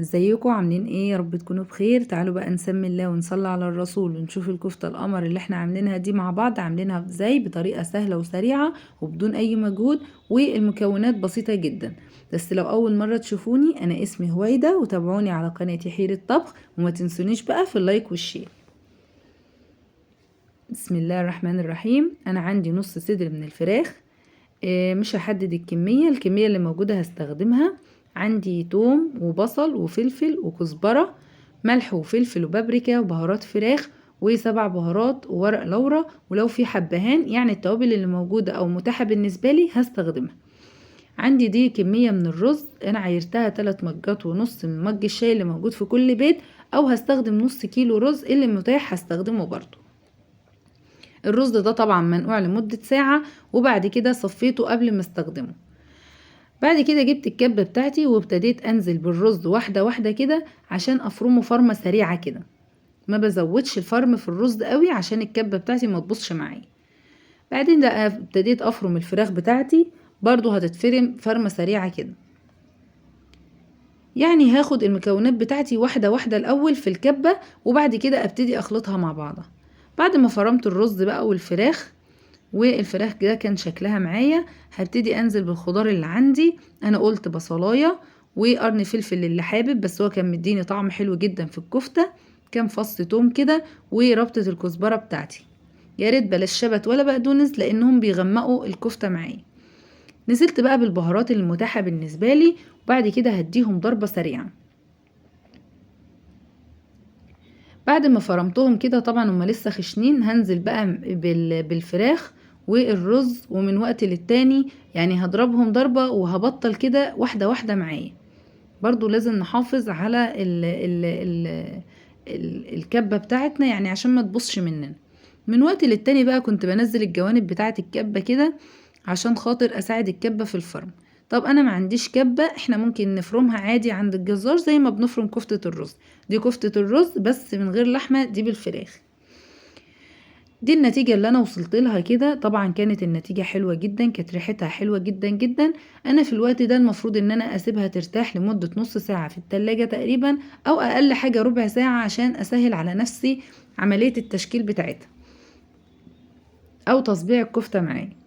ازيكم عاملين ايه؟ يا رب تكونوا بخير. تعالوا بقى نسمي الله ونصلي على الرسول ونشوف الكفتة القمر اللي احنا عاملينها دي مع بعض عاملينها ازاي بطريقة سهلة وسريعة وبدون اي مجهود، والمكونات بسيطة جدا. بس لو اول مرة تشوفوني، انا اسمي هويدا وتابعوني على قناة حيرة طبخ، وما تنسونيش بقى في اللايك والشير. بسم الله الرحمن الرحيم. انا عندي نص صدر من الفراخ. مش هحدد الكمية اللي موجودة هستخدمها. عندي توم وبصل وفلفل وكزبرة، ملح وفلفل وبابريكا وبهارات فراخ وسبع بهارات وورق لورا، ولو في حبهان يعني التوابل اللي موجودة او متاحة بالنسبة لي هستخدمها. عندي دي كمية من الرز، انا عايرتها 3 مجات ونص من مج الشاي اللي موجود في كل بيت، او هستخدم نص كيلو رز اللي متاح هستخدمه برضو. الرز ده طبعا منقوع لمدة ساعة، وبعد كده صفيته قبل ما استخدمه. بعد كده جبت الكبة بتاعتي وابتديت انزل بالرز واحدة واحدة كده عشان افرمه فرمة سريعة كده. ما بزودش الفرم في الرز قوي عشان الكبة بتاعتي ما تبصش معايا. بعدين بقى ابتديت افرم الفراخ بتاعتي، برضو هتتفرم فرمة سريعة كده. يعني هاخد المكونات بتاعتي واحدة واحدة الاول في الكبة، وبعد كده ابتدي اخلطها مع بعضها. بعد ما فرمت الرز بقى والفراخ ده كان شكلها معايا، هبتدي انزل بالخضار اللي عندي. انا قلت بصلايه وقرن فلفل اللي حابب، بس هو كان مديني طعم حلو جدا في الكفته. كام فص توم كده وربطه الكزبره بتاعتي. يا ريت بلاش شبت ولا بقدونس لانهم بيغمقوا الكفته معايا. نزلت بقى بالبهارات المتاحه بالنسبه لي، وبعد كده هديهم ضربه سريعه. بعد ما فرمتهم كده طبعا هما لسه خشنين، هنزل بقى بالفراخ والرز، ومن وقت للتاني يعني هضربهم ضربة وهبطل كده واحدة واحدة معايا. برضو لازم نحافظ على الكبة بتاعتنا يعني عشان ما تبصش مننا. من وقت للتاني بقى كنت بنزل الجوانب بتاعت الكبة كده عشان خاطر اساعد الكبة في الفرم. طب انا ما عنديش كبة، احنا ممكن نفرمها عادي عند الجزار زي ما بنفرم كفتة الرز. دي كفتة الرز بس من غير لحمة، دي بالفراخ. دي النتيجة اللي انا وصلت لها كده. طبعا كانت النتيجة حلوة جدا، كانت ريحتها حلوة جدا جدا. انا في الوقت ده المفروض ان انا اسيبها ترتاح لمدة نص ساعة في التلاجة تقريبا، او اقل حاجة ربع ساعة عشان اسهل على نفسي عملية التشكيل بتاعتها او تصبيع الكفتة معايا.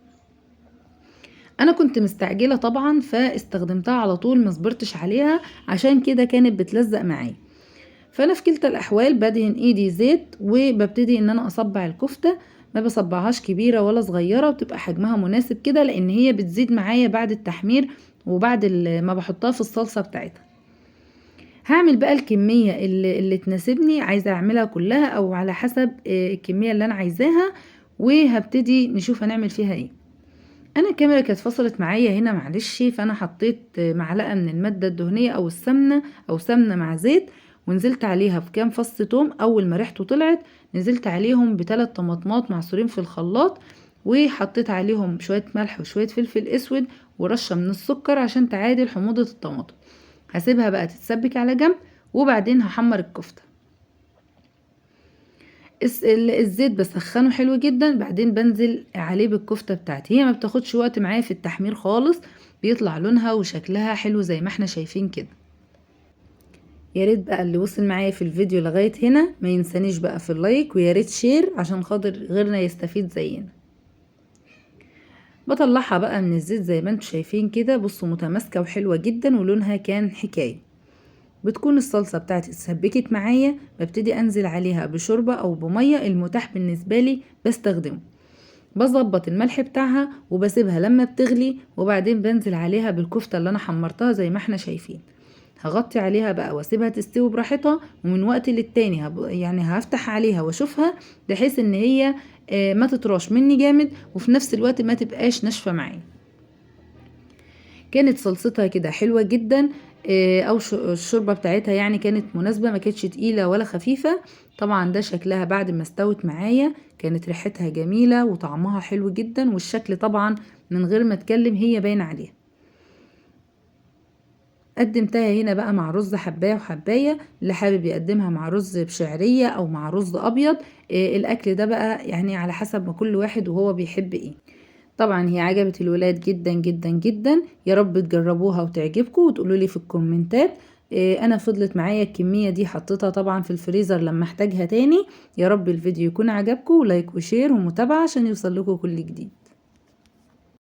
انا كنت مستعجلة طبعا فاستخدمتها على طول، ما صبرتش عليها عشان كده كانت بتلزق معايا. فانا في كلتا الاحوال بدهن ايدي زيت وببتدي ان انا اصبع الكفتة. ما بصبعهاش كبيرة ولا صغيرة، وتبقى حجمها مناسب كده لان هي بتزيد معايا بعد التحمير وبعد ما بحطها في الصلصة بتاعتها. هعمل بقى الكمية اللي تناسبني، عايزة اعملها كلها او على حسب الكمية اللي انا عايزاها، وهبتدي نشوف هنعمل فيها ايه. انا الكاميرا كانت فصلت معايا هنا معلش، فانا حطيت معلقه من الماده الدهنيه او السمنه او سمنه مع زيت، ونزلت عليها بكام فص توم. اول ما ريحته طلعت نزلت عليهم ب3 طماطمات معصورين في الخلاط، وحطيت عليهم شويه ملح وشويه فلفل اسود ورشه من السكر عشان تعادل حموضه الطماطم. هسيبها بقى تتسبك على جنب، وبعدين هحمر الكفته. الزيت بسخنه حلو جدا، بعدين بنزل عليه بالكفتة بتاعتي. هي ما بتاخدش وقت معايا في التحمير خالص، بيطلع لونها وشكلها حلو زي ما احنا شايفين كده. يا ريت بقى اللي وصل معايا في الفيديو لغاية هنا ما ينسانيش بقى في اللايك، ويا ريت شير عشان خاطر غيرنا يستفيد زينا. بطلعها بقى من الزيت زي ما انتوا شايفين كده، بصوا متماسكة وحلوة جدا ولونها كان حكاية. بتكون الصلصة بتاعتي اتسبكت معايا، ببتدي انزل عليها بشوربة او بمية المتاح بالنسبة لي بستخدمه. بظبط الملح بتاعها وبسيبها لما بتغلي، وبعدين بنزل عليها بالكفتة اللي انا حمرتها زي ما احنا شايفين. هغطي عليها بقى واسيبها تستوي براحتها، ومن وقت للتاني يعني هفتح عليها واشوفها بحيث ان هي ما تطراش مني جامد، وفي نفس الوقت ما تبقاش ناشفة معايا. كانت صلصتها كده حلوة جدا، او الشوربة بتاعتها يعني كانت مناسبة، ما كانتش تقيلة ولا خفيفة. طبعا ده شكلها بعد ما استوت معايا، كانت ريحتها جميلة وطعمها حلو جدا، والشكل طبعا من غير ما اتكلم هي باين عليها. قدمتها هنا بقى مع رز حباية وحباية، اللي حابب يقدمها مع رز بشعرية او مع رز ابيض. الاكل ده بقى يعني على حسب ما كل واحد وهو بيحب ايه. طبعا هي عجبت الولاد جدا جدا جدا. يا رب تجربوها وتعجبكم وتقولوا لي في الكومنتات انا فضلت معايا الكمية دي، حطيتها طبعا في الفريزر لما احتاجها تاني. يا رب الفيديو يكون عجبكم، لايك وشير ومتابعة عشان يوصل لكم كل جديد.